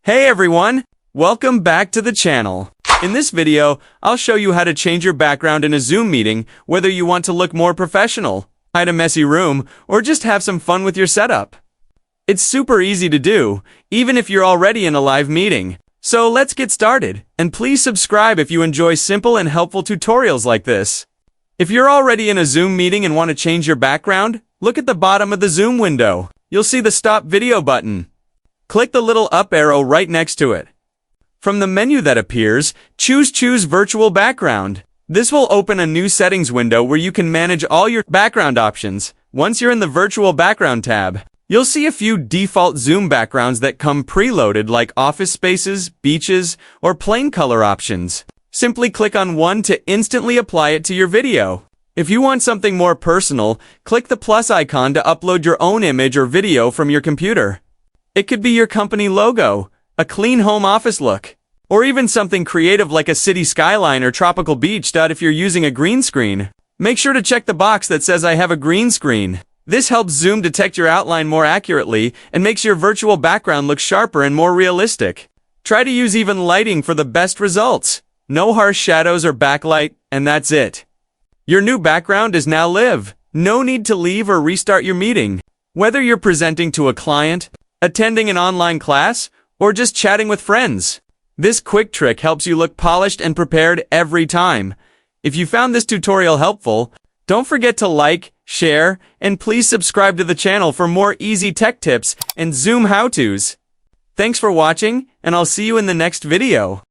Hey everyone! Welcome back to the channel. In this video, I'll show you how to change your background in a Zoom meeting, whether you want to look more professional, hide a messy room, or just have some fun with your setup. It's super easy to do, even if you're already in a live meeting. So let's get started, and please subscribe if you enjoy simple and helpful tutorials like this. If you're already in a Zoom meeting and want to change your background, look at the bottom of the Zoom window. You'll see the Stop Video button. Click the little up arrow right next to it. From the menu that appears, choose Virtual Background. This will open a new settings window where you can manage all your background options. Once you're in the Virtual Background tab, you'll see a few default Zoom backgrounds that come preloaded like office spaces, beaches, or plain color options. Simply click on one to instantly apply it to your video. If you want something more personal, click the plus icon to upload your own image or video from your computer. It could be your company logo, a clean home office look, or even something creative like a city skyline or tropical beach. If you're using a green screen, make sure to check the box that says I have a green screen. This helps Zoom detect your outline more accurately and makes your virtual background look sharper and more realistic. Try to use even lighting for the best results. No harsh shadows or backlight, and that's it. Your new background is now live. No need to leave or restart your meeting. Whether you're presenting to a client, attending an online class, or just chatting with friends, this quick trick helps you look polished and prepared every time. If you found this tutorial helpful, don't forget to like, share, and please subscribe to the channel for more easy tech tips and Zoom how-tos. Thanks for watching, and I'll see you in the next video.